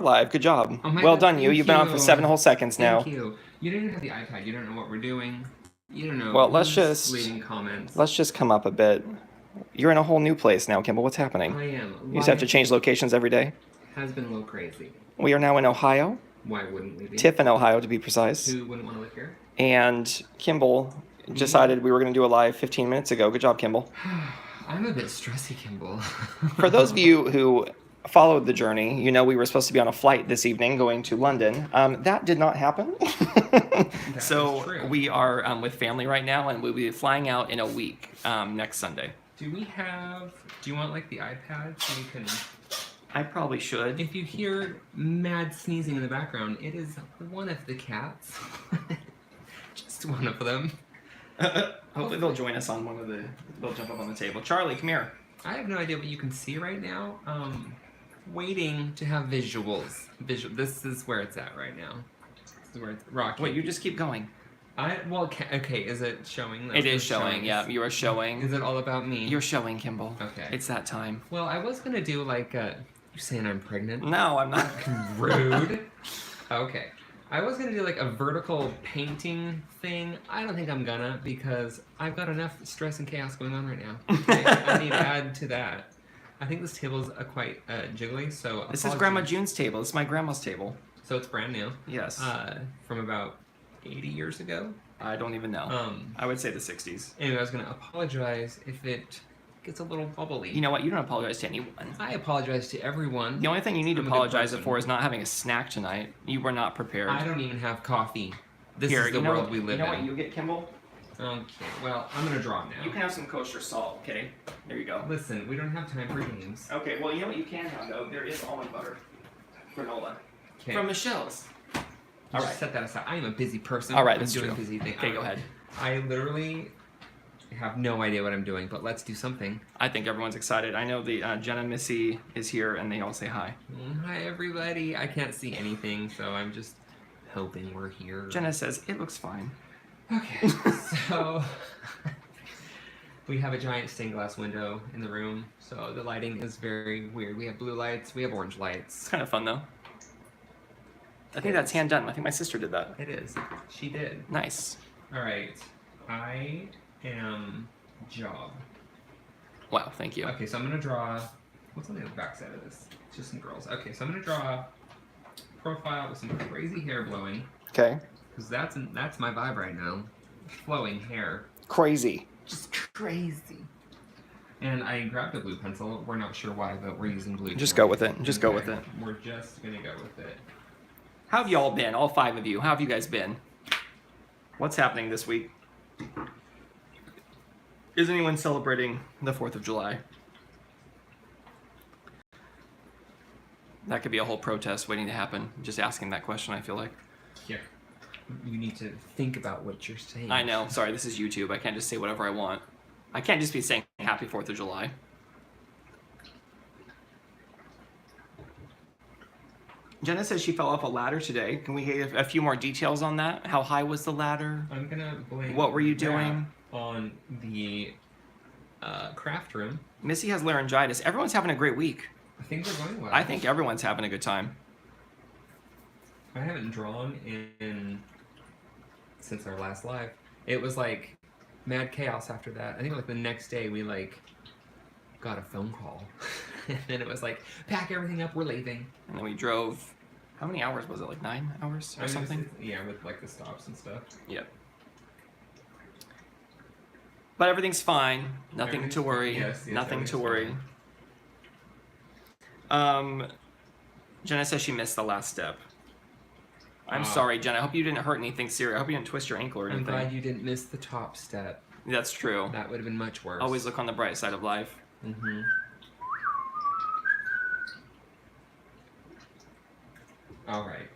Live. Good job. Oh my Well God, done, you. You've been on for 7 whole seconds now. Thank you. You don't even have the iPad. You don't know what we're doing. You don't know. Well, who's leaving comments. let's just come up a bit. You're in a whole new place now, Kimball. What's happening? I am. You just have to change locations every day. Has been a little crazy. We are now in Ohio. Why wouldn't we be? Tiffin, Ohio, to be precise. Who wouldn't want to live here? And Kimball decided we were going to do a live 15 minutes ago. Good job, Kimball. I'm a bit stressy, Kimball. For those of you who followed the journey, you know we were supposed to be on a flight this evening going to London. That did not happen. So we are with family right now, and we'll be flying out in a week next Sunday. Do you want like the iPad so you can... I probably should. If you hear mad sneezing in the background, it is one of the cats. Just one of them. Hopefully they'll join us on they'll jump up on the table. Charlie, come here. I have no idea what you can see right now. Waiting to have visuals. This is where it's at right now. This is where it's rocking. Wait, you just keep going. Okay, is it showing? It is showing, yeah, you are showing. Is it all about me? You're showing, Kimball. Okay. It's that time. Well, I was gonna do like you saying I'm pregnant? No, I'm not. Rude. Okay. I was gonna do like a vertical painting thing. I don't think I'm gonna because I've got enough stress and chaos going on right now. Okay? I need to add to that. I think this table is quite jiggly, so This is Grandma June's table. This is my grandma's table. So it's brand new. Yes. From about 80 years ago. I don't even know. I would say the 60s. Anyway, I was gonna apologize if it gets a little bubbly. You know what? You don't apologize to anyone. I apologize to everyone. The only thing you need to apologize for is not having a snack tonight. You were not prepared. I don't even have coffee. This is the world we live in. You know what you get, Kimball? Okay, well, I'm gonna draw now. You can have some kosher salt, okay? There you go. Listen, we don't have time for games. Okay, well, you know what you can have, though? There is almond butter. Granola. Okay. From Michelle's. All right. Set that aside. I am a busy person. All right, I'm that's doing true. busy things. Okay, go ahead. I literally have no idea what I'm doing, but let's do something. I think everyone's excited. I know the Jenna Missy is here, and they all say hi. Hi, everybody. I can't see anything, so I'm just hoping we're here. Jenna says, it looks fine. Okay, so we have a giant stained glass window in the room, so the lighting is very weird. We have blue lights, we have orange lights. It's kind of fun, though. I think that's hand done. I think my sister did that. It is. She did. Nice. All right. I am Job. Wow, thank you. Okay, so I'm going to draw... What's on the back side of this? It's just some girls. Okay, so I'm going to draw a profile with some crazy hair blowing. Okay. Because that's my vibe right now. Flowing hair. Crazy. Just crazy. And I grabbed a blue pencil. We're not sure why, but we're using blue. Just go with it. Just go with it. We're just going to go with it. How have y'all been? All 5 of you. How have you guys been? What's happening this week? Is anyone celebrating the 4th of July? That could be a whole protest waiting to happen. Just asking that question, I feel like. Yeah. You need to think about what you're saying. I know. Sorry, this is YouTube. I can't just say whatever I want. I can't just be saying Happy 4th of July. Jenna says she fell off a ladder today. Can we get a few more details on that? How high was the ladder? I'm going to blame What were you doing? On the craft room. Missy has laryngitis. Everyone's having a great week. I think we're going well. I think everyone's having a good time. I haven't drawn since our last live. It was like mad chaos after that. I think like the next day we like got a phone call. And then it was like, pack everything up, we're leaving. And then we drove, how many hours was it? Like 9 hours or something? Yeah, with like the stops and stuff. Yep. But everything's fine. Nothing to worry. Yes, Nothing to worry. Jenna says she missed the last step. I'm sorry, Jenna. I hope you didn't hurt anything serious. I hope you didn't twist your ankle or anything. I'm glad you didn't miss the top step. That's true. That would have been much worse. Always look on the bright side of life. Mm-hmm. All right.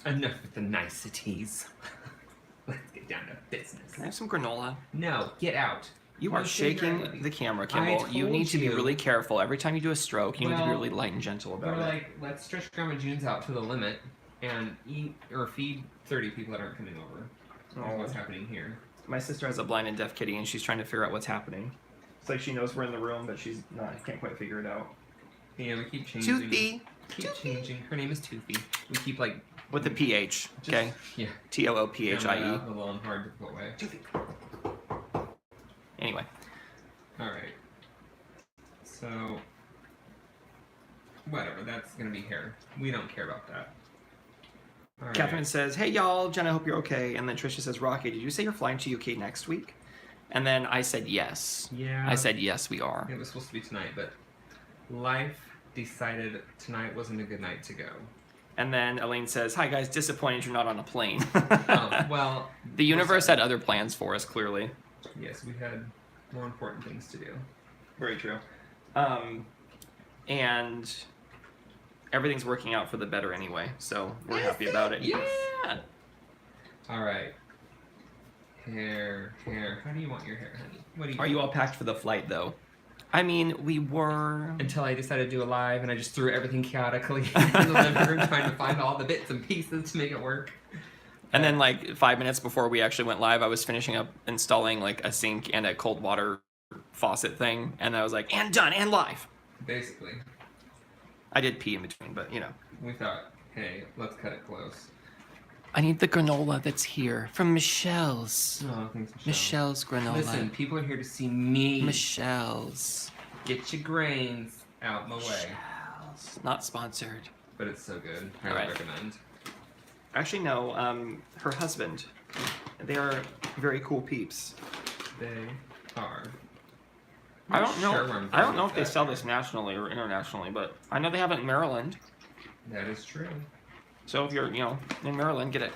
Enough with the niceties. Let's get down to business. Can I have some granola? No, get out. You are shaking the camera, Kimball. You need to be really careful. Every time you do a stroke, you need to be really light and gentle about it. We're like, let's stretch Grandma June's out to the limit and eat or feed 30 people that aren't coming over. That's what's happening here. My sister has a blind and deaf kitty, and she's trying to figure out what's happening. It's like she knows we're in the room, but she's not. Can't quite figure it out. Yeah, we keep changing. Toothy. Keep changing. Her name is Toofy. We keep like with a PH. Okay. Yeah. Toophie. A little in hard, difficult way. Anyway. All right. So, whatever. That's gonna be hair. We don't care about that. All Catherine right. says, "Hey y'all, Jen, I hope you're okay." And then Trisha says, "Rocky, did you say you're flying to UK next week?" And then I said yes. Yeah. I said yes, we are. It was supposed to be tonight, but life decided tonight wasn't a good night to go. And then Elaine says, "Hi guys, disappointed you're not on a plane." Oh, well, the universe had other plans for us, clearly. Yes, we had more important things to do. Very true. And everything's working out for the better anyway, so we're happy about it. Yes. Yeah. All right. Hair. How do you want your hair, honey? What do you? Are you all packed for the flight, though? I mean, we were... Until I decided to do a live, and I just threw everything chaotically in the living room, trying to find all the bits and pieces to make it work. And then, like, 5 minutes before we actually went live, I was finishing up installing, like, a sink and a cold water faucet thing, and I was like, and done, and live! Basically. I did pee in between, but, you know. We thought, hey, let's cut it close. I need the granola that's here from Michelle's. Oh, thanks, Michelle. Michelle's granola. Listen, people are here to see me. Michelle's. Get your grains out my way. Michelle's. Not sponsored. But it's so good. I All right. recommend. Actually, no. Her husband. They are very cool peeps. They are. I don't know. Sure where I'm I don't going know with if they that. sell this nationally or internationally, but I know they have it in Maryland. That is true. So if you're, in Maryland, get it.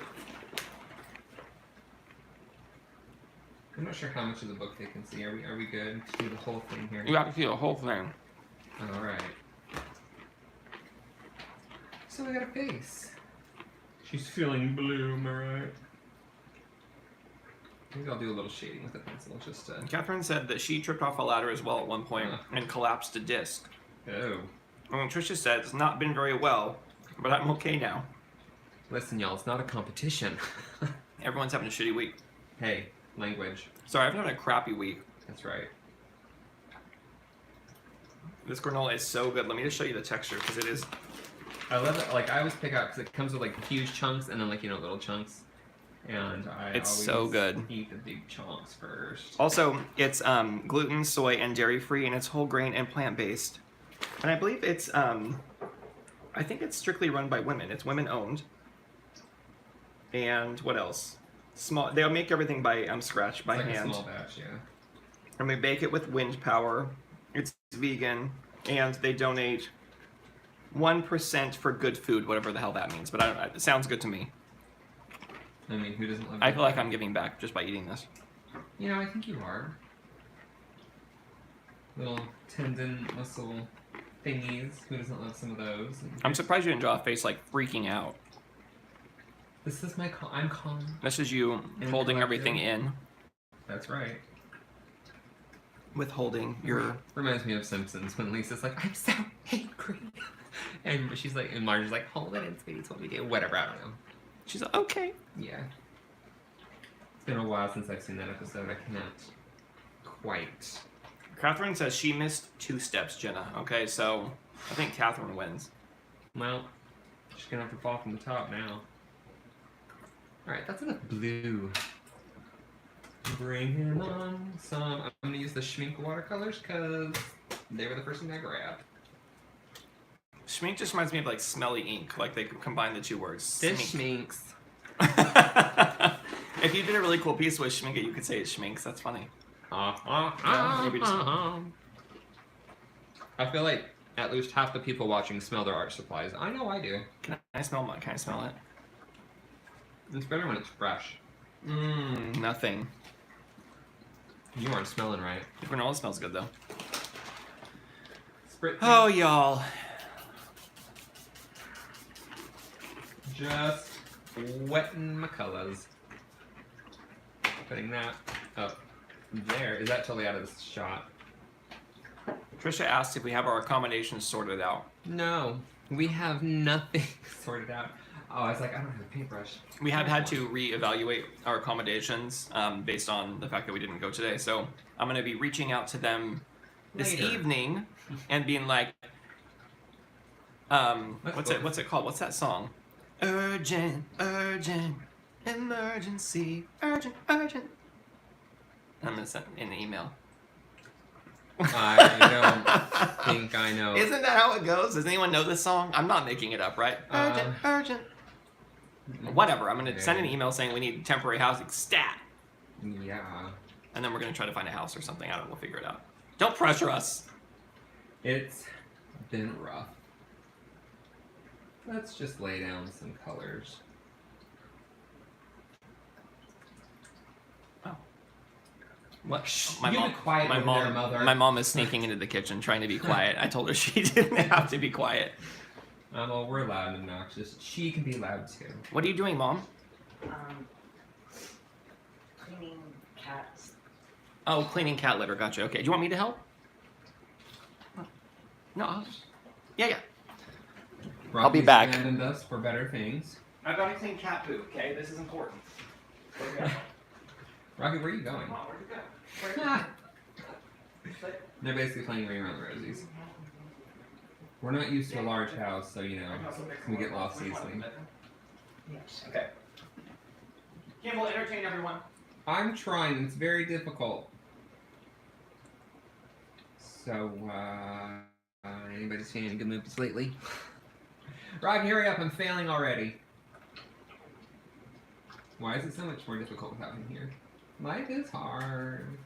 I'm not sure how much of the book they can see. Are we good to do the whole thing here? You have to see the whole thing. All right. So we got a face. She's feeling blue, am I right? Maybe I'll do a little shading with a pencil, just to... Catherine said that she tripped off a ladder as well at one point and collapsed a disc. Oh. And Tricia said it's not been very well, but I'm okay now. Listen, y'all, it's not a competition. Everyone's having a shitty week. Hey, language. Sorry, I've had a crappy week. That's right. This granola is so good. Let me just show you the texture, because it is... I love it. Like, I always pick out, because it comes with, like, huge chunks and then, like, little chunks. And I It's always so good. eat the big chunks first. Also, it's gluten, soy, and dairy-free, and it's whole grain and plant-based. And I believe it's, I think it's strictly run by women. It's women-owned. And what else? They'll make everything by scratch, by It's like hand. a small batch, yeah. And they bake it with wind power. It's vegan, and they donate 1% for good food, whatever the hell that means. But I don't know. It sounds good to me. I mean, who doesn't love I feel like I'm giving back just by eating this. You know, I think you are. Little tendon muscle thingies. Who doesn't love some of those? I'm surprised you didn't draw a face like freaking out. This is my I'm calm. This is you And holding collected. everything in, That's right. withholding your... Reminds me of Simpsons when Lisa's like, I'm so angry. And she's like, and Marge's like, hold it in, sweetie, it's what we do. Whatever, I don't know. She's like, okay. Yeah. It's been a while since I've seen that episode. I cannot quite. Catherine says she missed 2 steps, Jenna. Okay, so I think Catherine wins. Well, she's gonna have to fall from the top now. Alright, that's enough blue. Bring him on some. I'm gonna use the Schmink watercolors because they were the first thing I grabbed. Schmink just reminds me of like smelly ink, like they combine the 2 words. This Schmink. Schminks. If you did a really cool piece with Schmink, you could say it's Schminks. That's funny. Maybe just... I feel like at least half the people watching smell their art supplies. I know I do. Can I smell mine? Can I smell it? It's better when it's fresh. Nothing. You aren't smelling right. The granola smells good though. Spritz. Oh, y'all. Just wetting my colors. Putting that up there. Is that totally out of this shot? Trisha asked if we have our accommodations sorted out. No, we have nothing sorted out. Oh, I was like, I don't have a paintbrush. We have had to reevaluate our accommodations based on the fact that we didn't go today. So I'm going to be reaching out to them this Later. evening and being like, What's it called? What's that song? Urgent, urgent, emergency, urgent, urgent. I'm gonna send in the email. I don't think I know. Isn't that how it goes? Does anyone know this song? I'm not making it up, right? Urgent, urgent. Whatever. I'm gonna send an email saying we need temporary housing stat. Yeah. And then we're gonna try to find a house or something. I don't know. We'll figure it out. Don't pressure us. It's been rough. Let's just lay down some colors. Oh. What? Shh, my you mom. be quiet over there, mother. My mom is sneaking into the kitchen trying to be quiet. I told her she didn't have to be quiet. Well, we're loud and obnoxious. She can be loud too. What are you doing, Mom? Cleaning cats. Oh, cleaning cat litter. Gotcha. Okay. Do you want me to help? No. Yeah. I'll be back. Abandoned us for better things. I've got to clean cat poop. Okay, this is important. Rocky, where are you going? Come on, where'd you go? They're basically playing Ring Around the Rosies. We're not used to a large house, so you know we get lost easily. Yes. Okay. Campbell, entertain everyone. I'm trying. It's very difficult. So, anybody seen any good movies lately? Rocky, hurry up! I'm failing already. Why is it so much more difficult without him here? Life is hard.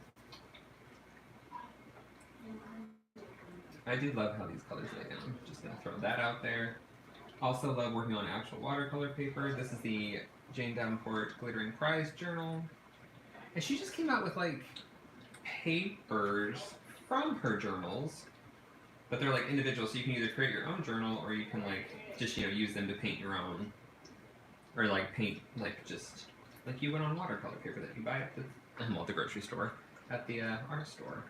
I do love how these colors lay down. Just gonna throw that out there. Also love working on actual watercolor paper. This is the Jane Davenport Glittering Prize Journal. And she just came out with like papers from her journals. But they're like individual, so you can either create your own journal or you can like just, you know, use them to paint your own. Or like paint like just like you would on watercolor paper that you buy at the grocery store, at the art store.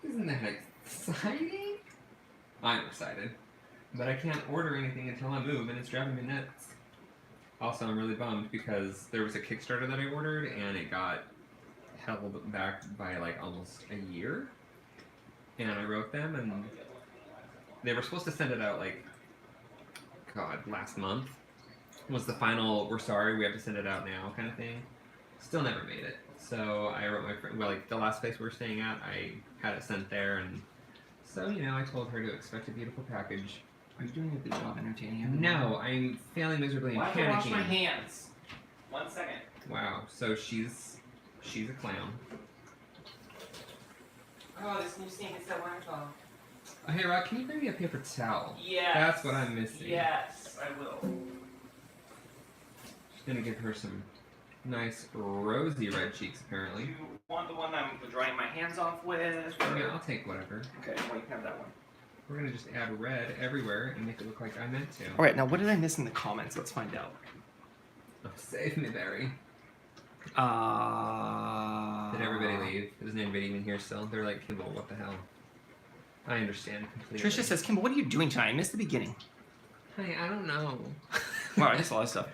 Isn't that exciting? I'm excited. But I can't order anything until I move, and it's driving me nuts. Also, I'm really bummed because there was a Kickstarter that I ordered, and it got held back by like almost a year. And I wrote them, and they were supposed to send it out like, God, last month. Was the final, we're sorry, we have to send it out now kind of thing. Still never made it. So I wrote my friend, well, like the last place we were staying at, I had it sent there, and so, you know, I told her to expect a beautiful package. Are you doing a good job entertaining everyone? No, I'm failing miserably and Why panicking. have I wash my hands? 1 second. Wow, so she's a clown. Oh, this new sink is so wonderful. Oh, hey, Rob, can you bring me a paper towel? Yes. That's what I'm missing. Yes, I will. Just gonna give her some nice rosy red cheeks, apparently. You want the one I'm drying my hands off with? Yeah, I'll take whatever. Okay, well, you can have that one. We're gonna just add red everywhere and make it look like I meant to. All right, now what did I miss in the comments? Let's find out. Oh, save me, Barry. Did everybody leave? Isn't anybody even here still? They're like, Kimball, what the hell? I understand completely. Trisha says, Kimball, what are you doing tonight? I missed the beginning. Hey, I don't know. Wow, I missed a lot of stuff.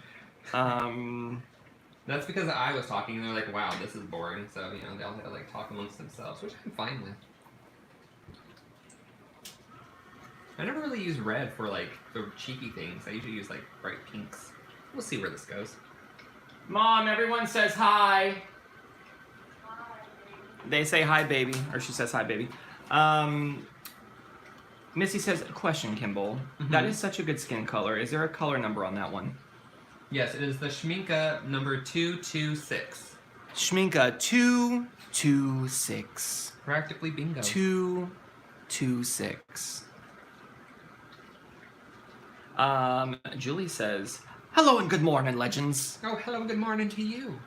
That's because I was talking and they're like, wow, this is boring. So, you know, they'll have to like talk amongst themselves, which I'm fine with. I never really use red for like the cheeky things. I usually use like bright pinks. We'll see where this goes. Mom, everyone says hi. They say hi, baby. Or she says hi, baby. Missy says, question, Kimball. Mm-hmm. That is such a good skin color. Is there a color number on that one? Yes, it is the Schminka number 226. Schminka 226. Practically bingo. 226. Julie says, hello and good morning, legends. Oh, hello and good morning to you.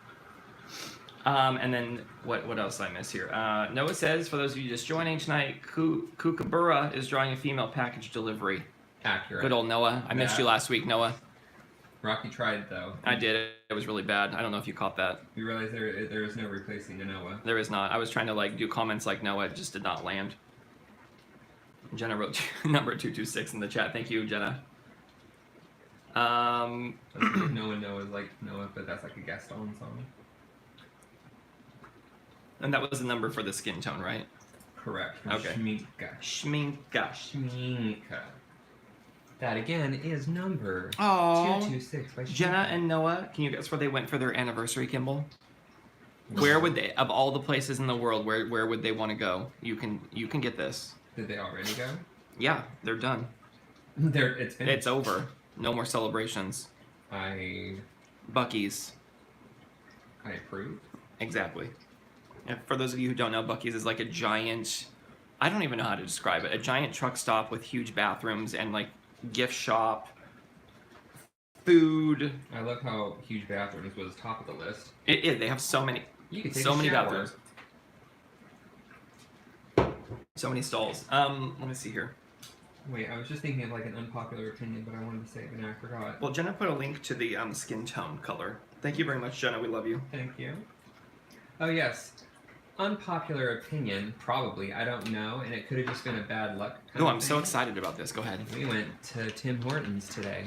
And then what else did I miss here? Noah says, for those of you just joining tonight, Kookaburra is drawing a female package delivery. Accurate. Good old Noah. I missed you last week, Noah. Rocky tried, though. I did. It was really bad. I don't know if you caught that. You realize there is no replacing a Noah. There is not. I was trying to like do comments like Noah. It just did not land. Jenna wrote number 226 in the chat. Thank you, Jenna. No one knows like Noah, but that's like a Gaston song. And that was the number for the skin tone, right? Correct. From Okay. Schminka. Schminka. Schminka. That again is number Oh, 226 by Schminka. Jenna and Noah, can you guess where they went for their anniversary, Kimball? Where would they, of all the places in the world, where would they want to go? You can get this. Did they already go? Yeah, they're done. It's finished. It's over. No more celebrations. Buc-ee's. I approve. Exactly. And for those of you who don't know, Buc-ee's is like a giant, I don't even know how to describe it, a giant truck stop with huge bathrooms and like gift shop, food. I love how huge bathrooms was top of the list. They have so many, You can take so a many shower. bathrooms. So many stalls. Let me see here. Wait, I was just thinking of like an unpopular opinion, but I wanted to say it and I forgot. Well, Jenna put a link to the skin tone color. Thank you very much, Jenna. We love you. Thank you. Oh yes, unpopular opinion, probably. I don't know, and it could have just been a bad luck. Oh, I'm so excited about this. Go ahead. We went to Tim Hortons today.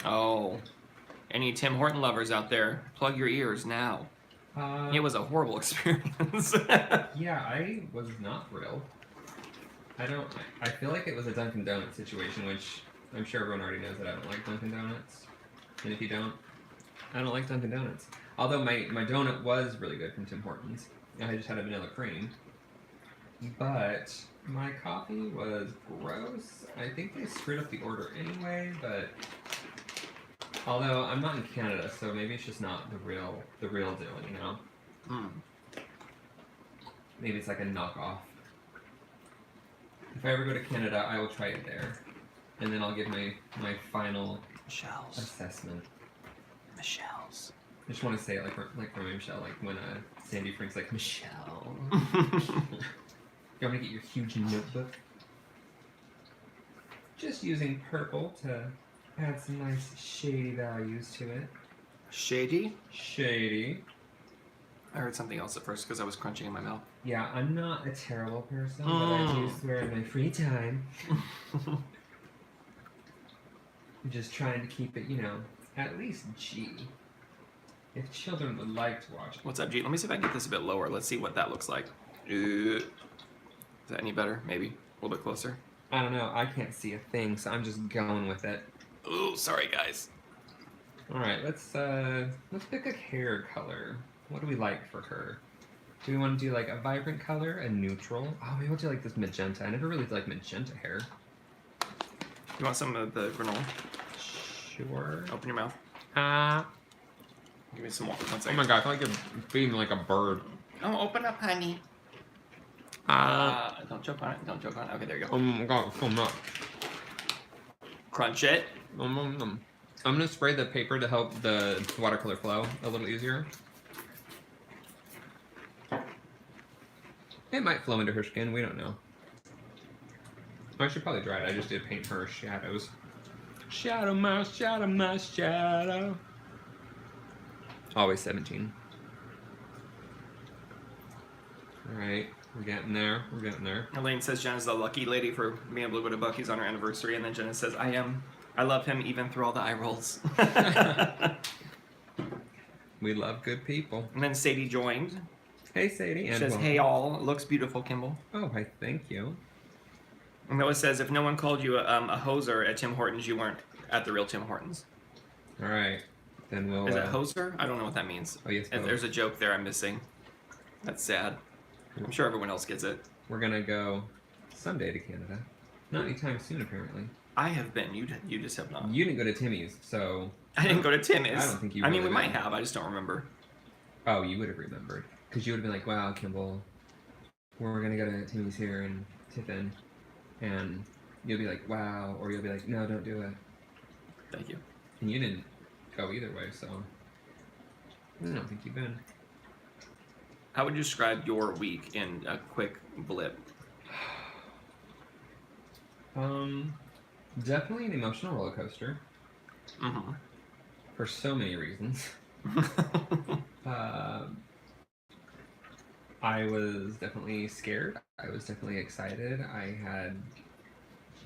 Oh, any Tim Horton lovers out there, plug your ears now. It was a horrible experience. Yeah, I was not thrilled. I feel like it was a Dunkin' Donuts situation, which I'm sure everyone already knows that I don't like Dunkin' Donuts. And if you don't, I don't like Dunkin' Donuts. Although my donut was really good from Tim Hortons. I just had a vanilla cream. But my coffee was gross. I think they screwed up the order anyway, but although I'm not in Canada, so maybe it's just not the real deal, you know? Maybe it's like a knockoff. If I ever go to Canada, I will try it there. And then I'll give my final Michelle's. assessment. Michelle's. I just want to say it like from Michelle, like when Sandy Frank's like, Michelle. You want to get your huge notebook? Just using purple to add some nice shady values to it. Shady? Shady. I heard something else at first because I was crunching in my mouth. Yeah, I'm not a terrible person, but I do swear in my free time. I'm just trying to keep it, you know, at least G. If children would like to watch it. What's up, G? Let me see if I can get this a bit lower. Let's see what that looks like. Is that any better? Maybe a little bit closer. I don't know. I can't see a thing, so I'm just going with it. Ooh, sorry, guys. All right, let's pick a hair color. What do we like for her? Do we want to do like a vibrant color, a neutral? Oh, maybe we'll do like this magenta. I never really liked magenta hair. You want some of the granola? Sure. Open your mouth. Give me some more. 1 Oh second. my god, I feel like you're feeding like a bird. Oh, open up, honey. Don't choke on it. Don't choke on it. Okay, there you go. Oh my god, so much. Crunch it. I'm gonna spray the paper to help the watercolor flow a little easier. It might flow into her skin, we don't know. I should probably dry it. I just did paint her shadows. Shadow mouse, shadow mouse, shadow. Always 17. Alright, we're getting there. We're getting there. Elaine says Jenna's the lucky lady for being able to go to Buc-ee's on her anniversary, and then Jenna says, I love him even through all the eye rolls. We love good people. And then Sadie joined. Hey, Sadie. She And says, welcome. hey all, it looks beautiful, Kimball. Oh, I thank you. And Noah says, if no one called you a hoser at Tim Hortons, you weren't at the real Tim Hortons. Alright, then we'll... Is it hoser? I don't know what that means. Oh, yes, If there's a joke there I'm missing. That's sad. I'm sure everyone else gets it. We're gonna go someday to Canada. Not anytime soon, apparently. I have been. You just have not. You didn't go to Timmy's, so... I didn't go to Timmy's. I don't think you I mean, really we might did. have. I just don't remember. Oh, you would have remembered. Because you would have been like, wow, Kimball, we're gonna go to Timmy's here in Tiffin. And you'll be like, wow. Or you'll be like, no, don't do it. Thank you. And you didn't go either way, so... I don't think you've been. How would you describe your week in a quick blip? Definitely an emotional roller coaster. Mm-hmm. For so many reasons. I was definitely scared. I was definitely excited. I had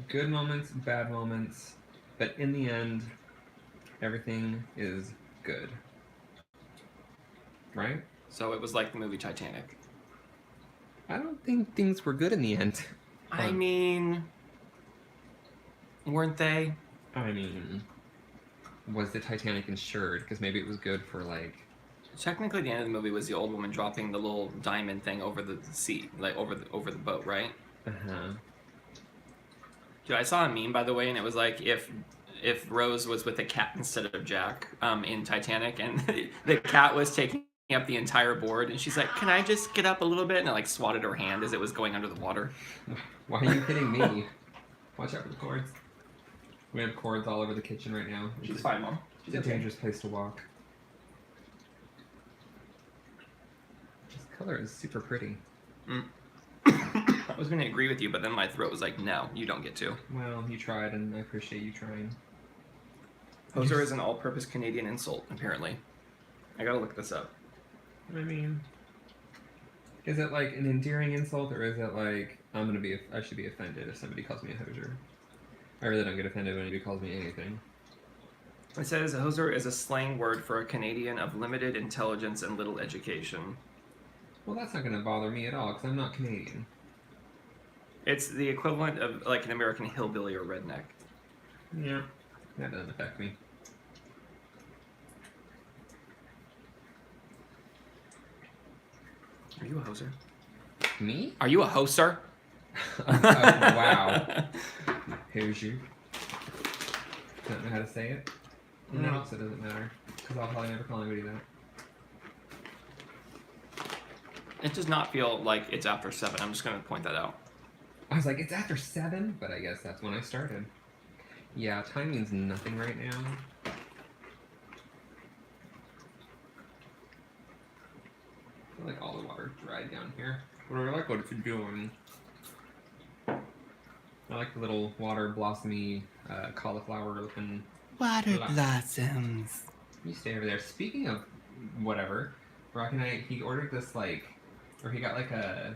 good moments, bad moments, but in the end, everything is good. Right? So it was like the movie Titanic. I don't think things were good in the end. I mean, weren't they? I mean, was the Titanic insured? Because maybe it was good for like. Technically, the end of the movie was the old woman dropping the little diamond thing over the seat, like over the boat, right? Uh-huh. Dude, I saw a meme, by the way, and it was like if Rose was with a cat instead of Jack in Titanic, and the cat was taking up the entire board, and she's like, "Can I just get up a little bit?" And it like swatted her hand as it was going under the water. Why are you hitting me? Watch out for the cords. We have cords all over the kitchen right now. She's fine, Mom. It's a dangerous place to walk. This color is super pretty. I was going to agree with you, but then my throat was like, "No, you don't get to." Well, you tried, and I appreciate you trying. Poser is an all-purpose Canadian insult, apparently. I gotta look this up. I mean, is it like an endearing insult, or is it like I should be offended if somebody calls me a hoser? I really don't get offended when anybody calls me anything. It says a hoser is a slang word for a Canadian of limited intelligence and little education. Well, that's not going to bother me at all, because I'm not Canadian. It's the equivalent of like an American hillbilly or redneck. Yeah, that doesn't affect me. Are you a hoser? Me? Are you a hoser? Wow. Here's you. Don't know how to say it? No, so it doesn't matter. Because I'll probably never call anybody that. It does not feel like it's after 7. I'm just going to point that out. I was like, it's after 7? But I guess that's when I started. Yeah, time means nothing right now. I feel like all the water dried down here. But I like what it's doing. I like the little water blossomy cauliflower looking. Water blossoms. You stay over there. Speaking of whatever, Brock and I, he ordered this or he got like a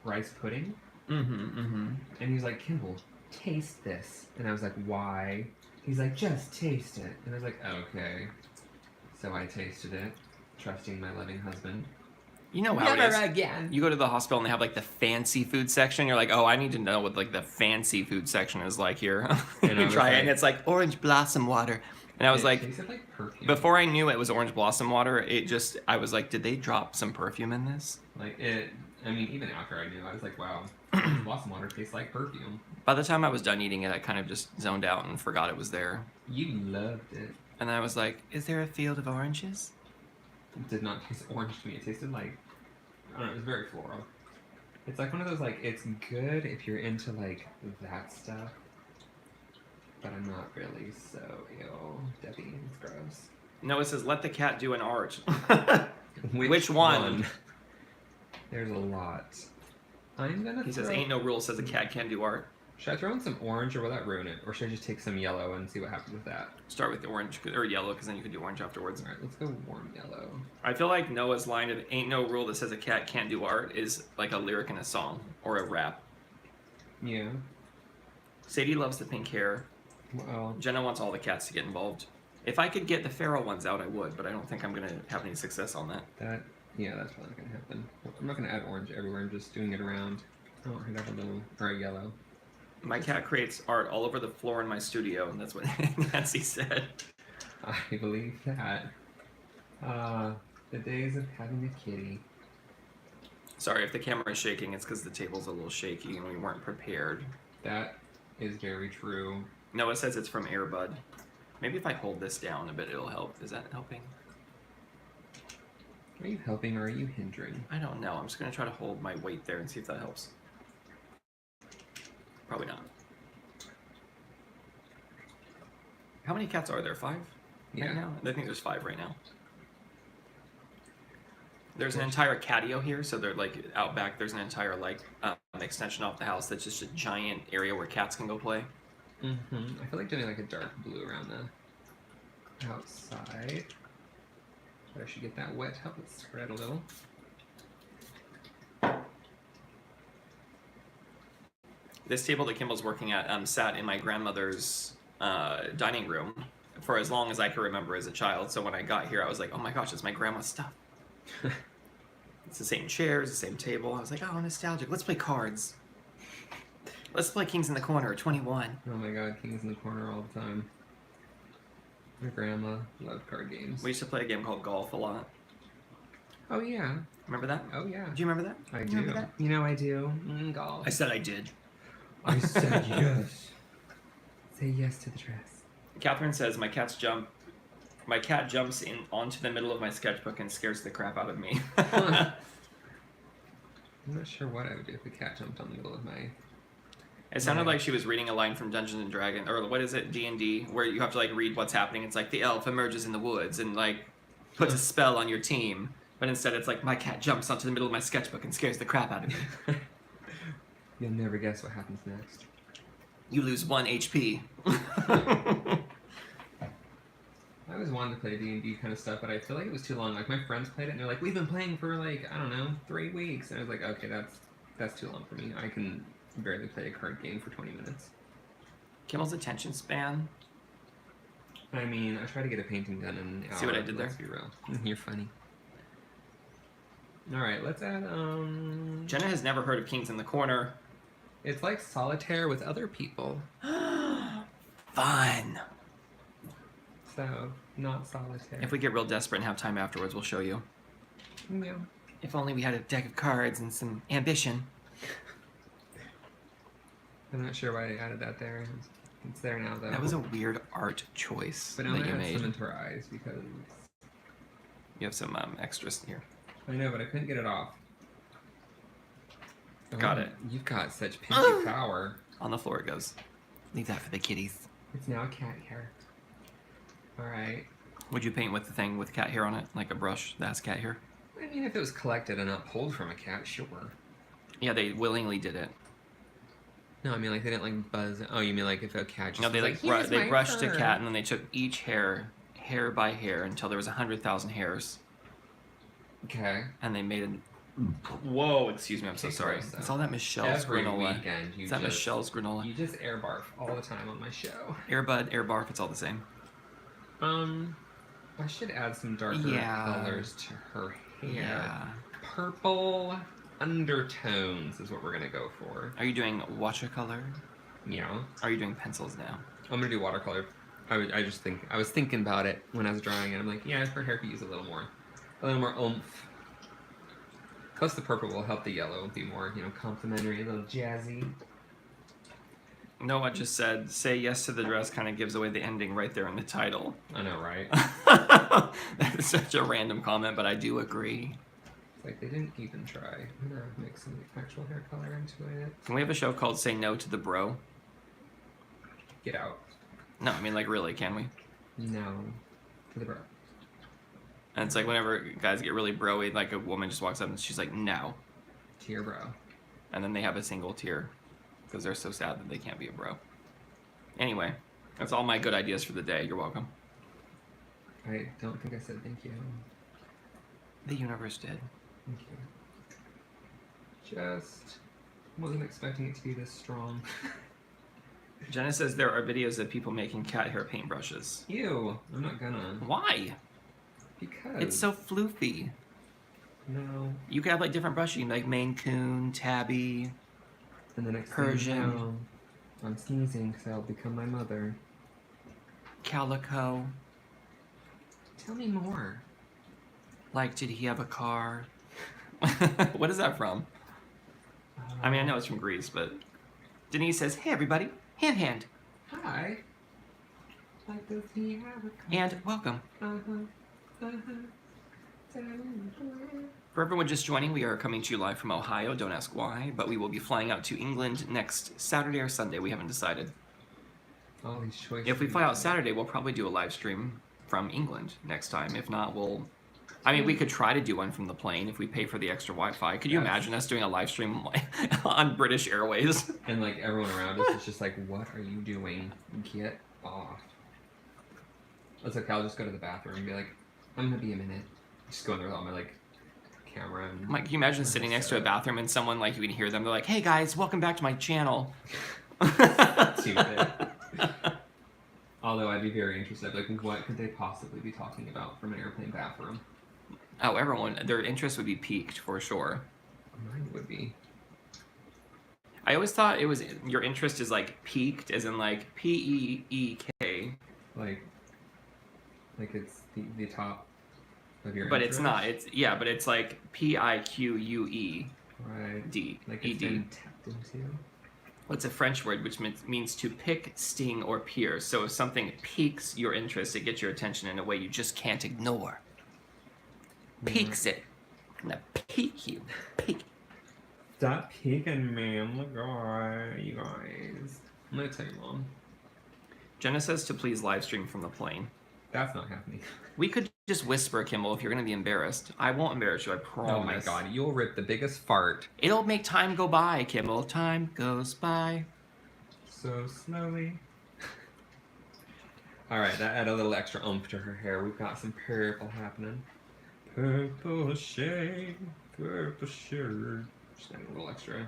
rice pudding. And he was like, Kimball, taste this. And I was like, why? He's like, just taste it. And I was like, okay. So I tasted it, trusting my loving husband. You know how it is. Again. You go to the hospital and they have like the fancy food section. You're like, oh, I need to know what like the fancy food section is like here. And you try it, and it's like orange blossom water. And I was like, tasted like perfume. before I knew it was orange blossom water, I was like, did they drop some perfume in this? Like I mean, even after I knew, I was like, wow, blossom water tastes like perfume. By the time I was done eating it, I kind of just zoned out and forgot it was there. You loved it. And then I was like, is there a field of oranges? It did not taste orange to me. It tasted like, I don't know, it was very floral. It's like one of those, like, it's good if you're into, like, that stuff. But I'm not really, so, ew, Debbie, it's gross. Noah says, let the cat do an art. Which one? There's a lot. I'm gonna He says, ain't no rule says a cat can't do art. Should I throw in some orange, or will that ruin it? Or should I just take some yellow and see what happens with that? Start with the orange, or yellow, because then you can do orange afterwards. Alright, let's go warm yellow. I feel like Noah's line of ain't no rule that says a cat can't do art is like a lyric in a song, or a rap. Yeah. Sadie loves the pink hair. Well, Jenna wants all the cats to get involved. If I could get the feral ones out, I would, but I don't think I'm going to have any success on that. yeah, that's probably not gonna happen. I'm not gonna add orange everywhere, I'm just doing it around. Oh, I got a little, or yellow. My cat creates art all over the floor in my studio, and that's what Nancy said. I believe that. The days of having a kitty. Sorry, if the camera is shaking, it's because the table's a little shaky and we weren't prepared. That is very true. Noah says it's from Airbud. Maybe if I hold this down a bit, it'll help. Is that helping? Are you helping or are you hindering? I don't know. I'm just going to try to hold my weight there and see if that helps. Probably not. How many cats are there? 5 right now? I think there's 5 right now. There's an entire catio here, so they're like out back. There's an entire like extension off the house that's just a giant area where cats can go play. I feel like doing like a dark blue around the outside. But I should get that wet to help it spread a little. This table that Kimball's working at sat in my grandmother's dining room for as long as I can remember as a child. So when I got here, I was like, oh my gosh, it's my grandma's stuff. It's the same chairs, the same table. I was like, oh, nostalgic. Let's play cards. Let's play Kings in the Corner, 21. Oh my god, Kings in the Corner all the time. My grandma loved card games. We used to play a game called Golf a lot. Oh yeah. Remember that? Oh yeah. Do you remember that? I You do. remember that? You know I do. Golf. I said I did. I said yes. Say yes to the dress. Catherine says my cat jumps in onto the middle of my sketchbook and scares the crap out of me. I'm not sure what I would do if a cat jumped on the middle of my... It sounded like she was reading a line from Dungeons and Dragons, or what is it, D&D, where you have to like read what's happening. It's like the elf emerges in the woods and like puts a spell on your team, but instead it's like my cat jumps onto the middle of my sketchbook and scares the crap out of me. You'll never guess what happens next. You lose 1 HP. I always wanted to play D&D kind of stuff, but I feel like it was too long. Like my friends played it and they're like, we've been playing for like, I don't know, 3 weeks. And I was like, okay, that's too long for me. I can barely play a card game for 20 minutes. Kimmel's attention span. I mean, I tried to get a painting done in an hour. See what I did there? Let's be real. You're funny. Alright, let's add, Jenna has never heard of Kings in the Corner. It's like solitaire with other people. Fun. So, not solitaire. If we get real desperate and have time afterwards, we'll show you. Yeah. If only we had a deck of cards and some ambition. I'm not sure why I added that there. It's there now, though. That was a weird art choice But that now you I add made. some into her eyes because... You have some extras here. I know, but I couldn't get it off. Got it. You've got such pinky power. On the floor it goes. Leave that for the kitties. It's now cat hair. Alright. Would you paint with the thing with cat hair on it? Like a brush that has cat hair? I mean, if it was collected and not pulled from a cat, sure. Yeah, they willingly did it. No, I mean, like, they didn't, like, buzz. Oh, you mean, like, if a cat just No, they was like "Here's they my brushed a fur." cat and then they took each hair by hair until there was 100,000 hairs, Okay. and they made an. Whoa! Excuse me, I'm so Okay, sorry. gross, It's though. all that Michelle's Every granola. weekend, you Is that just... Michelle's granola? You just air barf all the time on my show. Airbud, air barf, it's all the same. I should add some darker Yeah. colors to her hair. Yeah. Purple undertones is what we're gonna go for. Are you doing watercolor? Yeah. Are you doing pencils now? I'm gonna do watercolor. I was thinking about it when I was drawing it. I'm like, yeah, her hair could use a little more oomph. Plus the purple will help the yellow be more, complimentary, a little jazzy. Noah just said, say yes to the dress kind of gives away the ending right there in the title. I know, right? That is such a random comment, but I do agree. It's like they didn't even try. I'm gonna mix some actual hair color into it. Can we have a show called Say No to the Bro? Get out. No, I mean, like, really, can we? No. To the bro. And it's like whenever guys get really bro-y, like a woman just walks up and she's like, no. To your bro. And then they have a single tear because they're so sad that they can't be a bro. Anyway, that's all my good ideas for the day. You're welcome. I don't think I said thank you. The universe did. Thank you. Just wasn't expecting it to be this strong. Jenna says there are videos of people making cat hair paintbrushes. Ew, I'm not gonna. Why? Because It's so floofy. no. You could have like different brushes, like Maine Coon, Tabby. And the next Persian. thing you know, I'm sneezing because I'll become my mother. Calico. Tell me more. Like, did he have a car? What is that from? I mean, I know it's from Greece, but Denise says, hey everybody, hand hand, Hi. Like, does he have a car? and welcome. For everyone just joining, we are coming to you live from Ohio, don't ask why, but we will be flying out to England next Saturday or Sunday, we haven't decided. All these choices. If we fly out Saturday, we'll probably do a live stream from England next time. If not, we'll... I mean, we could try to do one from the plane if we pay for the extra Wi-Fi. Could you Yes. imagine us doing a live stream on British Airways? And like everyone around us is just like, what are you doing? Get off. It's okay, I'll just go to the bathroom and be like, I'm gonna be a minute. Just go in there with all my like camera and Mike, can you imagine sitting next to a bathroom and someone, like, you can hear them, they're like, hey guys, welcome back to my channel. stupid. Although I'd be very interested, like, what could they possibly be talking about from an airplane bathroom? Oh, everyone, their interest would be piqued for sure. Mine would be. I always thought it was your interest is like peaked, as in like Peek. Like it's the top of your But interest. it's not. But it's like Pique. Right. D. Like it's ED. been tapped into. Well, it's a French word which means to pick, sting, or pierce. So if something piques your interest, it gets your attention in a way you just can't ignore. Piques it. I'm gonna pique you. Pique. Stop peeking me. I'm the guy, you guys. I'm gonna tell your mom. Jenna says to please live stream from the plane. That's not happening. We could just whisper, Kimball, if you're gonna be embarrassed. I won't embarrass you, I promise. Oh my god, you'll rip the biggest fart. It'll make time go by, Kimball. Time goes by. So slowly. Alright, that added a little extra oomph to her hair. We've got some purple happening. Purple shade, purple shirt. Just add a little extra.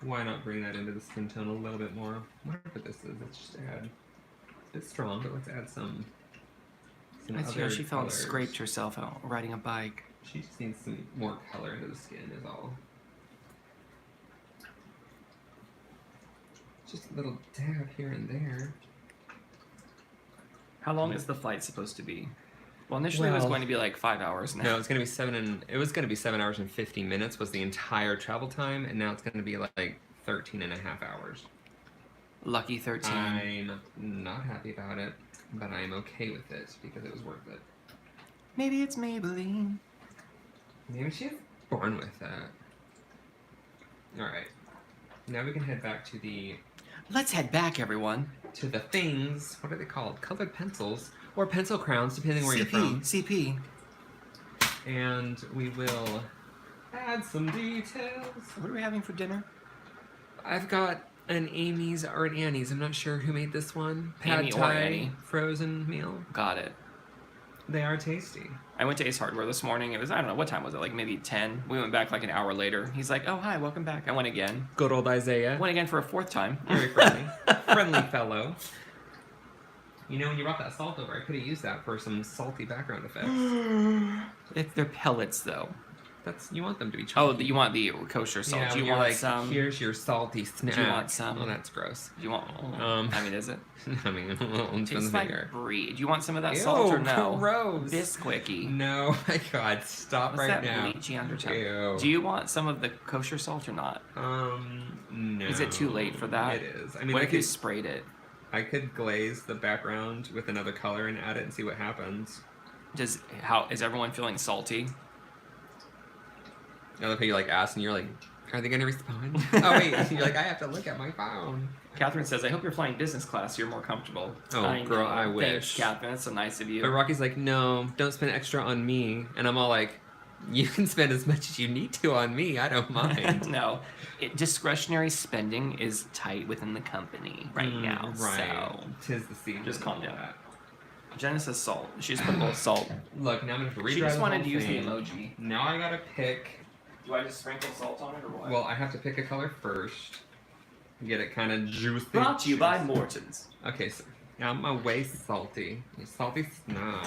Why not bring that into the skin tone a little bit more? Whatever this is, let's just add. It's a bit strong, but let's add some I see how other she felt colors. scraped herself out riding a bike. She just needs some more color into the skin is all. Just a little dab here and there. How long is the flight supposed to be? Well, initially it was Well- going to be like 5 hours now. No, it's gonna be 7 hours and 50 minutes was the entire travel time, and now it's gonna be like 13 and a half hours. Lucky 13. I'm not happy about it, but I'm okay with it because it was worth it. Maybe it's Maybelline. Maybe she was born with that. Alright. Now we can head back to the Let's head back, everyone. things. What are they called? Colored pencils. Or pencil crowns, depending where you're from. CP. And we will add some details. What are we having for dinner? I've got an Amy's or an Annie's. I'm not sure who made this one. Pad Amy or Thai Annie. frozen meal. Got it. They are tasty. I went to Ace Hardware this morning. It was, I don't know, what time was it? Like maybe 10. We went back like an hour later. He's like, oh, hi, welcome back. I went again. Good old Isaiah. Went again for a fourth time. Very friendly. Friendly fellow. You know, when you brought that salt over, I could have used that for some salty background effects. They're pellets, though. You want them to be Oh, chunky. you want the kosher salt. Yeah, Do when you you're want like, some? here's your salty snack. Do you want some? Oh, that's gross. Do you want? I mean, is it? I mean, Tastes tastes like brie. Do you want some of that salt or no? Gross. Bisquickie. No, my God, stop What's right that now. bleachy undertone? Ew. Do you want some of the kosher salt or not? No. Is it too late for that? It is. I mean, What I if you could, sprayed it? I could glaze the background with another color and add it and see what happens. Is everyone feeling salty? I love how you like ask and you're like, are they gonna respond? Oh wait, you're like, I have to look at my phone. Catherine says, I hope you're flying business class. You're more comfortable. Oh, girl, I Thanks, wish. Catherine. That's so nice of you. But Rocky's like, no, don't spend extra on me. And I'm all like, you can spend as much as you need to on me. I don't mind. No, discretionary spending is tight within the company right now. Right. So Tis the season. just calm and all down. that. Jenna says salt. She just put a little salt. Look, now I'm gonna have to retry She just the wanted whole to use the thing. emoji. Now I gotta pick. Do I just sprinkle salt on it or what? Well, I have to pick a color first. Get it kind of juicy. Brought to you by Morton's. Okay, so I'm a way salty. You salty snob.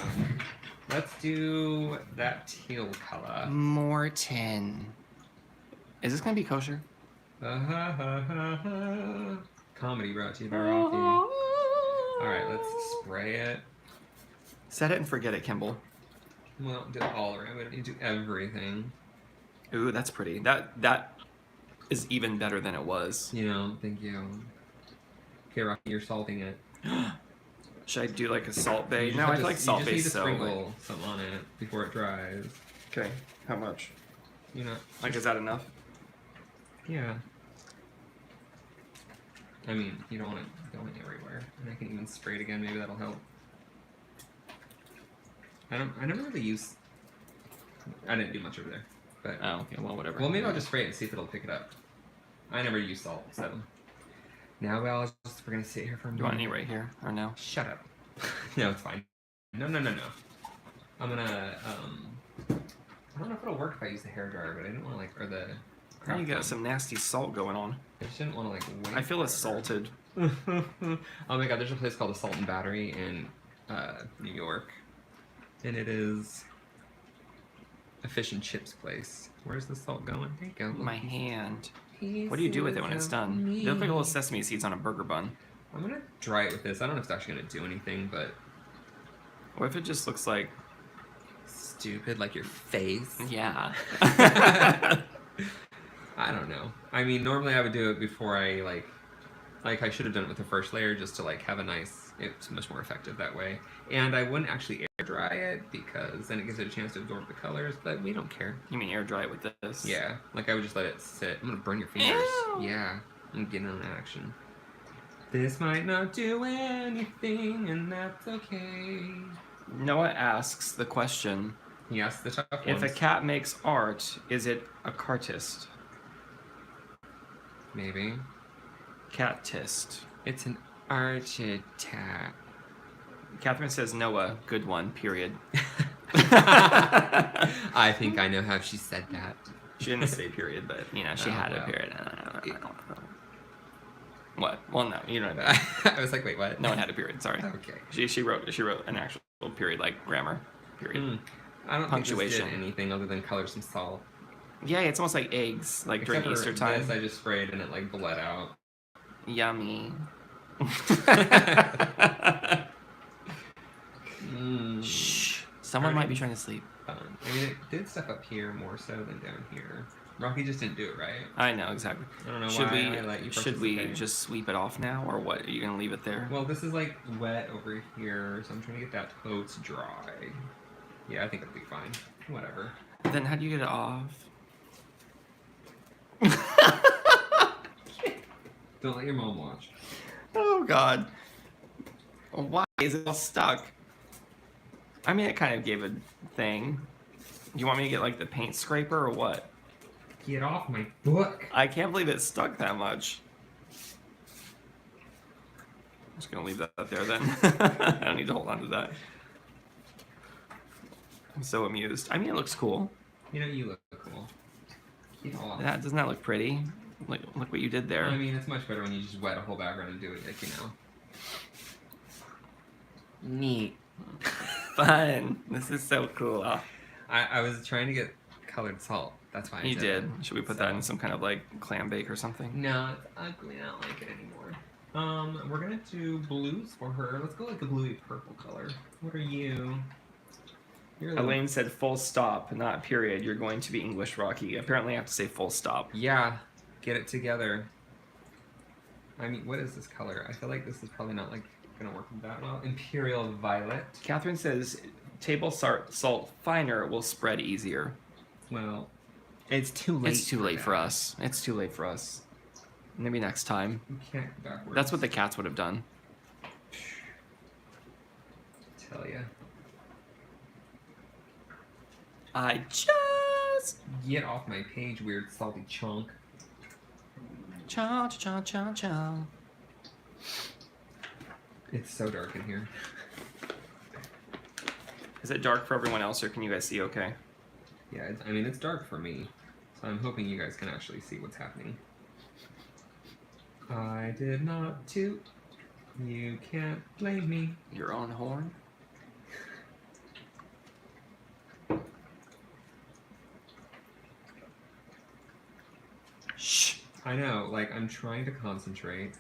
Let's do that teal color. Morton. Is this gonna be kosher? Comedy brought to you by Rocky. Alright, let's spray it. Set it and forget it, Kimball. Well, do it all around. We don't need to do everything. Ooh, that's pretty. That is even better than it was. You know, thank you. Okay, Rocky, you're salting it. Should I do like a salt bay? You just No, have I to- feel like salt you bay just is need to so. sprinkle some on it before it dries. Okay, how much? You know, Like, is that enough? yeah. I mean, you don't want it going everywhere. And I can even spray it again, maybe that'll help. I never really use... I didn't do much over there. But, Oh, okay, well, whatever. well, maybe I'll just spray it and see if it'll pick it up. I never use salt, so... Now we're gonna sit here for a Do minute. you want any right here or no? Shut up. No, it's fine. No. I'm gonna, I don't know if it'll work if I use the hairdryer, but I didn't want to, like, or the... Now you got some nasty salt going on. I just didn't want to, like, wait. I feel assaulted. Oh my god, there's a place called the Salt and Battery in New York. And it is a fish and chips place. Where's the salt going? There you go. Look. My hand. What do you do with it when it's done? They look like little sesame seeds on a burger bun. I'm gonna dry it with this. I don't know if it's actually gonna do anything, but What if it just looks like... stupid, like your face. Yeah. I don't know. I mean, normally I would do it before I like I should have done it with the first layer just to like have a nice. It's much more effective that way. And I wouldn't actually air dry it because then it gives it a chance to absorb the colors. But we don't care. You mean air dry it with this? Yeah, like I would just let it sit. I'm gonna burn your fingers. Ew. Yeah, I'm getting on action. This might not do anything, and that's okay. Noah asks the question, Yes, the tough if ones. a cat makes art, is it a cartist? Maybe. Catist. It's an architect. Catherine says Noah, good one, period. I think I know how she said that. She didn't say period, but, you know, she Oh, had a well. period. What? Well, no, you know what I mean. I was like, wait, what? No one had a period, sorry. Okay. She wrote an actual period, like grammar, period. I don't Punctuation. think this did anything other than color some salt. Yeah, it's almost like eggs, like Except during for Easter time. This, I just sprayed and it like bled out. Yummy. Shh. Someone might be trying to sleep. Fun. I mean, it did stuff up here more so than down here. Rocky just didn't do it right. I know, exactly. I don't know Should why I let you should we participate. just sweep it off now, or what? Are you gonna leave it there? Well, this is like wet over here, so I'm trying to get that totes dry. Yeah, I think it'll be fine. Whatever. Then how do you get it off? Don't let your mom watch. Oh God. Why is it all stuck? I mean, it kind of gave a thing. You want me to get like the paint scraper or what? Get off my book. I can't believe it stuck that much. I'm just gonna leave that there then. I don't need to hold on to that. I'm so amused. I mean, it looks cool. You know, you look cool. Get off. Doesn't that look pretty? Look what you did there. I mean, it's much better when you just wet a whole background and do it, like, you know. Neat. Fun. This is so cool. I was trying to get colored salt. That's why I You did. it. Should we put that in some kind of like clam bake or something? No, it's ugly. I don't like it anymore. We're gonna do blues for her. Let's go like a bluey purple color. What are you? You're a little- Elaine said full stop, not period. You're going to be English, Rocky. Apparently I have to say full stop. Yeah, get it together. I mean, what is this color? I feel like this is probably not like gonna work that well. Imperial Violet. Catherine says table salt finer will spread easier. Well, it's too late. It's too late for us. It's too late for us. Maybe next time. You can't go backwards. That's what the cats would have done. Tell ya. I just... Get off my page, weird salty chunk. Chow, chow, chow, chow. It's so dark in here. Is it dark for everyone else, or can you guys see okay? Yeah, I mean, it's dark for me. So I'm hoping you guys can actually see what's happening. I did not toot. You can't blame me. Your own horn? Shh. I know, like, I'm trying to concentrate.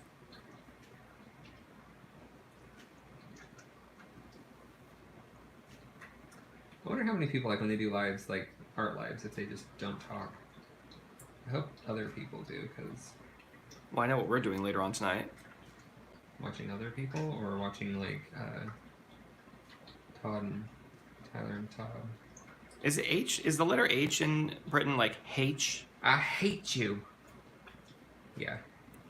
I wonder how many people, like, when they do lives, like, art lives, if they just don't talk. I hope other people do, because Well, I know what we're doing later on tonight. watching other people, or watching, like, Todd and Tyler and Todd. Is the letter H in Britain like H? I hate you. Yeah,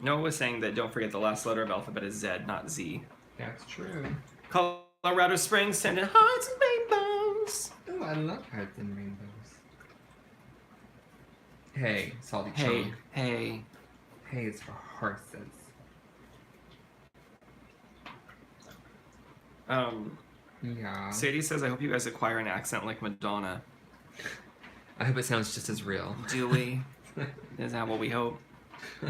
Noah was saying that don't forget the last letter of alphabet is Z, not Z. that's true. Colorado Springs sending hearts and rainbows. Oh, I love hearts and rainbows. Hey, salty Hey, chunk. hey. Hey, it's for horses. Yeah. Sadie says, I hope you guys acquire an accent like Madonna. I hope it sounds just as real. Do we? Is that what we hope?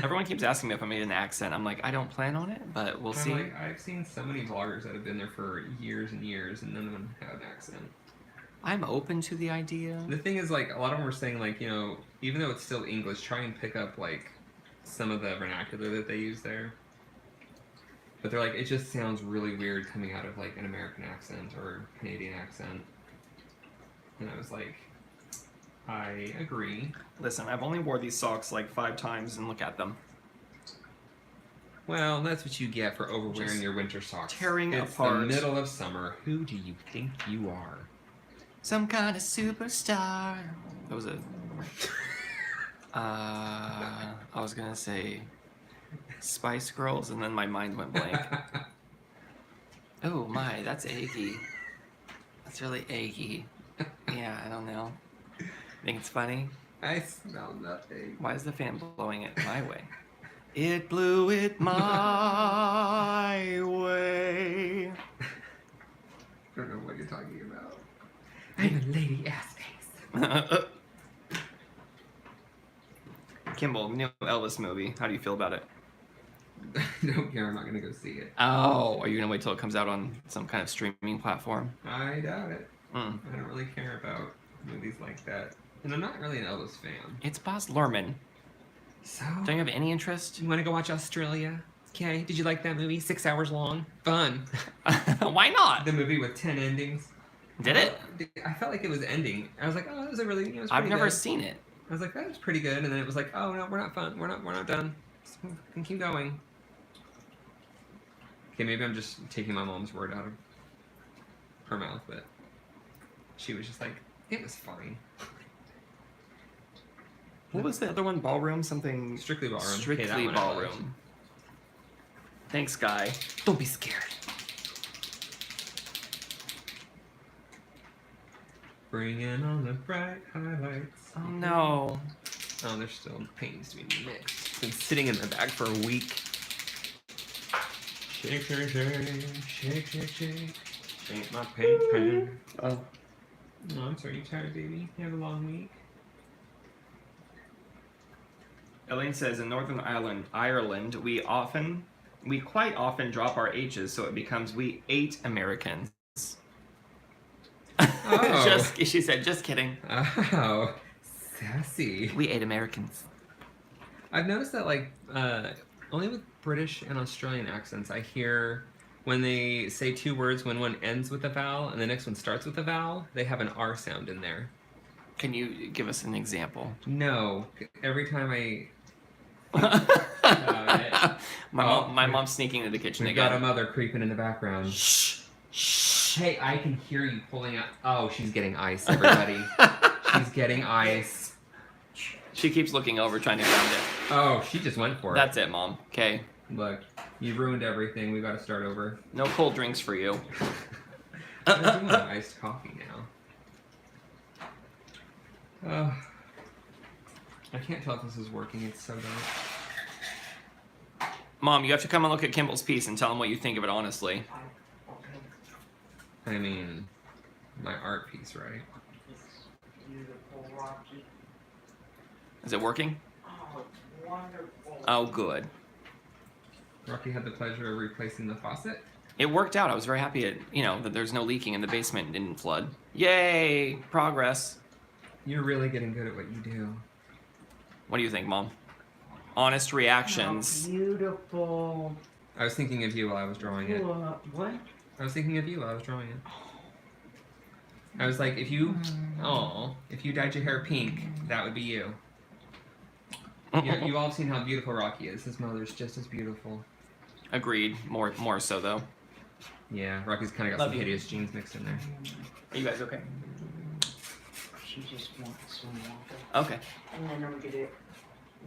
Everyone keeps asking me if I made an accent. I'm like, I don't plan on it, but we'll see. Like, I've seen so many vloggers that have been there for years and years, and none of them have an accent. I'm open to the idea. The thing is, like, a lot of them were saying, like, you know, even though it's still English, try and pick up, like, some of the vernacular that they use there. But they're like, it just sounds really weird coming out of, like, an American accent or Canadian accent. And I was like, I agree. Listen, I've only wore these socks like 5 times, and look at them. Well, that's what you get for overwearing Just your winter socks. tearing it's apart. the middle of summer. Who do you think you are? Some kind of superstar. That was a... I was gonna say Spice Girls, and then my mind went blank. Oh my, that's achy. That's really achy. Yeah, I don't know. Think it's funny? I smell nothing. Why is the fan blowing it my way? It blew it my way. I don't know what you're talking about. I'm a lady ass face. Kimball, new Elvis movie. How do you feel about it? Don't care. I'm not gonna go see it. Oh, are you gonna wait till it comes out on some kind of streaming platform? I doubt it. Mm. I don't really care about movies like that, and I'm not really an Elvis fan. It's Baz Luhrmann. So, Don't you have any interest? you want to go watch Australia? Okay. Did you like that movie? 6 hours long. Fun. Why not? The movie with 10 endings. Did it? I felt like it was ending. I was like, oh, that was a really. It was I've pretty never good. seen it. I was like, that was pretty good, and then it was like, oh no, we're not fun. We're not done. We can keep going. Okay, maybe I'm just taking my mom's word out of her mouth, but she was just like, it was fine. What was the other one? Ballroom? Something? Strictly Ballroom. Okay, Strictly that one I liked. Ballroom. Thanks, Guy. Don't be scared. Bringing on the bright highlights. Oh no. Oh, there's still paintings to be mixed. It's been sitting in the bag for a week. Shake, shake, shake, shake, shake, shake. Shake my paint pen. Oh. No, I'm sorry, you tired, baby? You have a long week? Elaine says in Northern Ireland, we quite often drop our H's, so it becomes we ate Americans. Oh. She said, just kidding. Oh, sassy. We ate Americans. I've noticed that, like, only with British and Australian accents, I hear when they say 2 words, when one ends with a vowel and the next one starts with a vowel, they have an R sound in there. Can you give us an example? No. Every time I... my mom's sneaking into the kitchen We've again. got a mother creeping in the background. Shh. Shh. Hey, I can hear you pulling out... Oh, she's getting ice, everybody. She's getting ice. She keeps looking over, trying to ground it. Oh, she just went for it. That's it, Mom. Okay. Look, you ruined everything. We got to start over. No cold drinks for you. I do want iced coffee now. I can't tell if this is working. It's so dark. Mom, you have to come and look at Kimball's piece and tell him what you think of it honestly. I mean, my art piece, right? It's beautiful, Rocky. Is it working? Oh, it's wonderful. Oh, good. Rocky had the pleasure of replacing the faucet. It worked out. I was very happy that there's no leaking and the basement didn't flood. Yay! Progress. You're really getting good at what you do. What do you think, Mom? Honest reactions. Oh, beautiful. I was thinking of you while I was drawing it. What? I was thinking of you while I was drawing it. I was like, if you dyed your hair pink, that would be you. You all have seen how beautiful Rocky is. His mother's just as beautiful. Agreed. More so though. Yeah, Rocky's kind of got Love some you. hideous genes mixed in there. Are you guys okay? She just wants some water. Okay. And then I'm gonna,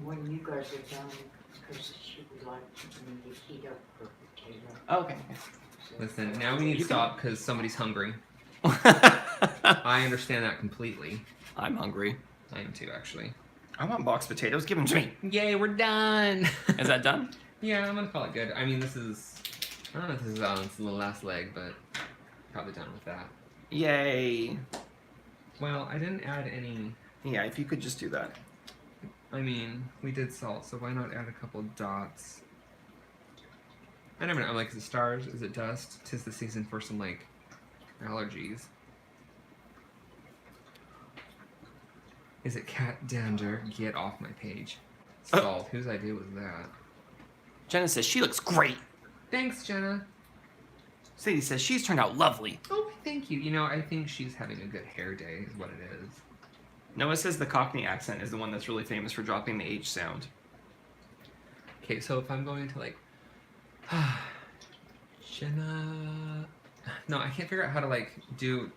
when you guys are done, because she would like me to heat up her potato. Okay. So- Listen, now we need to You can- stop because somebody's hungry. I understand that completely. I'm hungry. I am too, actually. I want boxed potatoes. Give them to me. Yay, we're done! Is that done? Yeah, I'm gonna call it good. I mean, this is... I don't know if this is on its little last leg, but probably done with that. Yay. Well, I didn't add any... Yeah, if you could just do that. I mean, we did salt, so why not add a couple dots? I never know. I'm like, is it stars? Is it dust? 'Tis the season for some, like, allergies. Is it cat dander? Get off my page. Oh. Salt. Whose idea was that? Jenna says she looks great. Thanks, Jenna. Sadie says she's turned out lovely. Oh, thank you. You know, I think she's having a good hair day, is what it is. Noah says the Cockney accent is the one that's really famous for dropping the H sound. Okay, so if I'm going to like, Jenna. No, I can't figure out how to like do.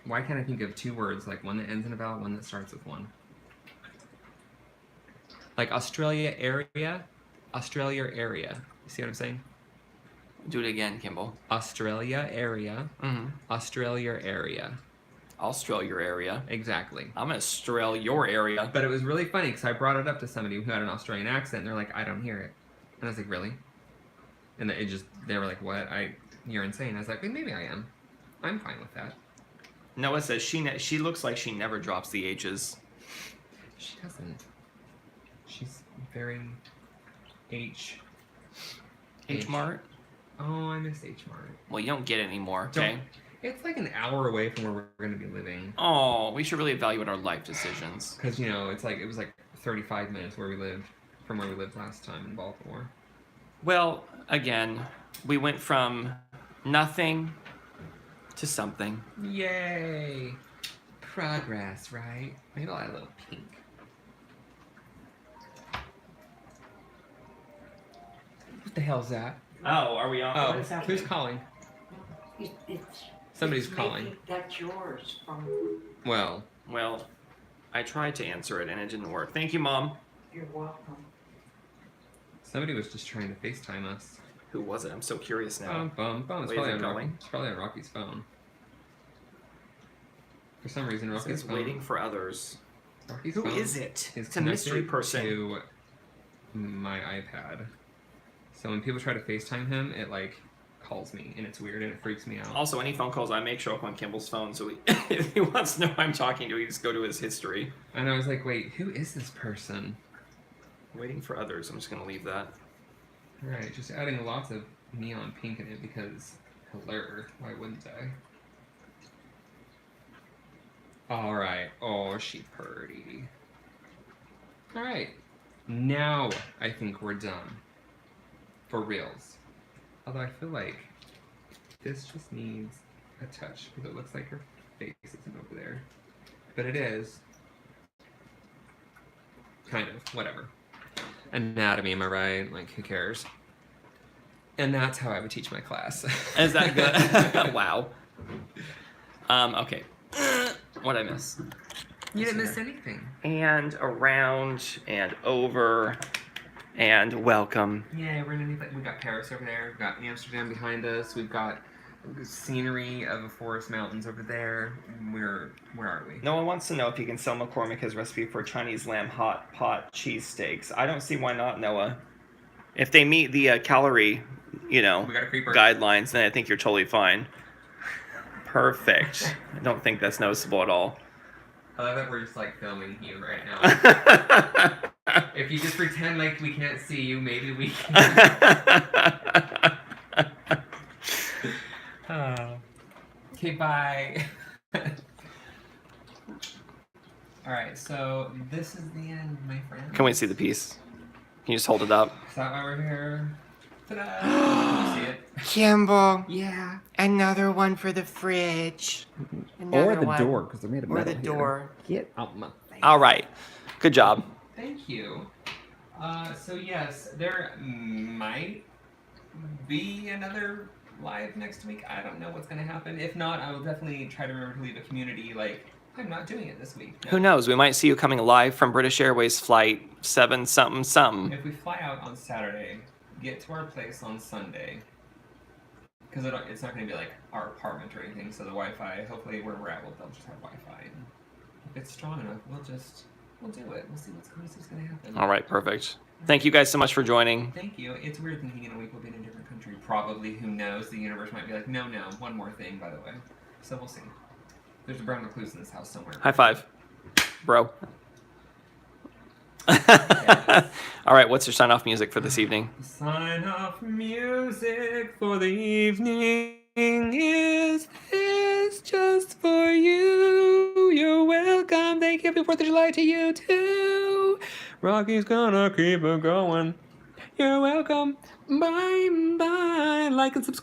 Why can't I think of two words, like one that ends in a vowel, one that starts with one? Like Australia area, Australia area. You see what I'm saying? Do it again, Kimball. Australia area, Mm-hmm. Australia area. I'll strail your area. Exactly. I'm gonna strail your area. But it was really funny because I brought it up to somebody who had an Australian accent, and they're like, "I don't hear it," and I was like, "Really?" And they were like, "What? You're insane." I was like, well, "Maybe I am. I'm fine with that." Noah says she looks like she never drops the H's. She doesn't. She's very H. H-Mart? Oh, I miss H Mart. Well, you don't get it anymore, okay? It's like an hour away from where we're going to be living. Oh, we should really evaluate our life decisions. Because, you know, it was like 35 minutes where we lived from where we lived last time in Baltimore. Well, again, we went from nothing to something. Yay! Progress, right? Maybe I'll add a little pink. What the hell's that? Oh, are we on? Oh, What is happening? who's calling? It's Somebody's it's calling. making- That's yours from. Well, Well, I tried to answer it and it didn't work. Thank you, Mom. You're welcome. somebody was just trying to FaceTime us. Who was it? I'm so curious now. Bum, bum, bum. It's Wait, is probably, it on going? it's probably on Rocky's phone. For some reason, It Rocky's says phone. waiting for others. Rocky's Who phone is it? is It's a mystery connected person. to my iPad. So when people try to FaceTime him, it like calls me, and it's weird and it freaks me out. Also, any phone calls I make show up on Kimball's phone, so if he wants to know who I'm talking to, he just go to his history. And I was like, wait, who is this person? Waiting for others. I'm just gonna leave that. All right, just adding lots of neon pink in it because, hello, why wouldn't I? All right. Oh, she purty. All right. Now I think we're done. For reals. Although I feel like this just needs a touch because it looks like her face isn't over there. But it is. Kind of. Whatever. Anatomy, am I right? Like, who cares? And that's how I would teach my class. Is that good? Wow. Okay. What'd I miss? You didn't miss anything. And around and over and welcome. Yeah, we're in we got Paris over there. We've got Amsterdam behind us. We've got scenery of the forest mountains over there. Where are we? No one wants to know if you can sell McCormick his recipe for Chinese lamb hot pot cheesesteaks. I don't see why not, Noah. If they meet the calorie, We got a creeper. guidelines, then I think you're totally fine. Perfect. I don't think that's noticeable at all. I love that we're just like filming you right now. If you just pretend like we can't see you, maybe we can. Okay, bye. Alright, so this is the end, my friend. Can we see the piece? Can you just hold it up? Is that why we're here? Ta-da! Can you see it? Kimball, Yeah. another one for the fridge. Or the door, because they're made of Or metal the here. door. Get out my face. All right. Good job. Thank you. So yes, there might be another live next week. I don't know what's going to happen. If not, I will definitely try to remember to leave a community like, I'm not doing it this week. No. Who knows? We might see you coming live from British Airways flight 7 something something. If we fly out on Saturday, get to our place on Sunday, because it's not going to be like our apartment or anything, so the Wi-Fi, hopefully where we're at, they'll just have Wi-Fi. And if it's strong enough, we'll do it. We'll see what's going to happen. All right, perfect. Thank you guys so much for joining. Thank you. It's weird thinking in a week we'll be in a different country. Probably, who knows? The universe might be like, no, one more thing, by the way. So we'll see. There's a brown recluse in this house somewhere. High five, bro. Yes. All right, what's your sign off music for this evening? Sign off music for the evening is this just for you. You're welcome. Thank you for Happy 4th of July to you too. Rocky's gonna keep it going. You're welcome. Bye bye. Like and subscribe.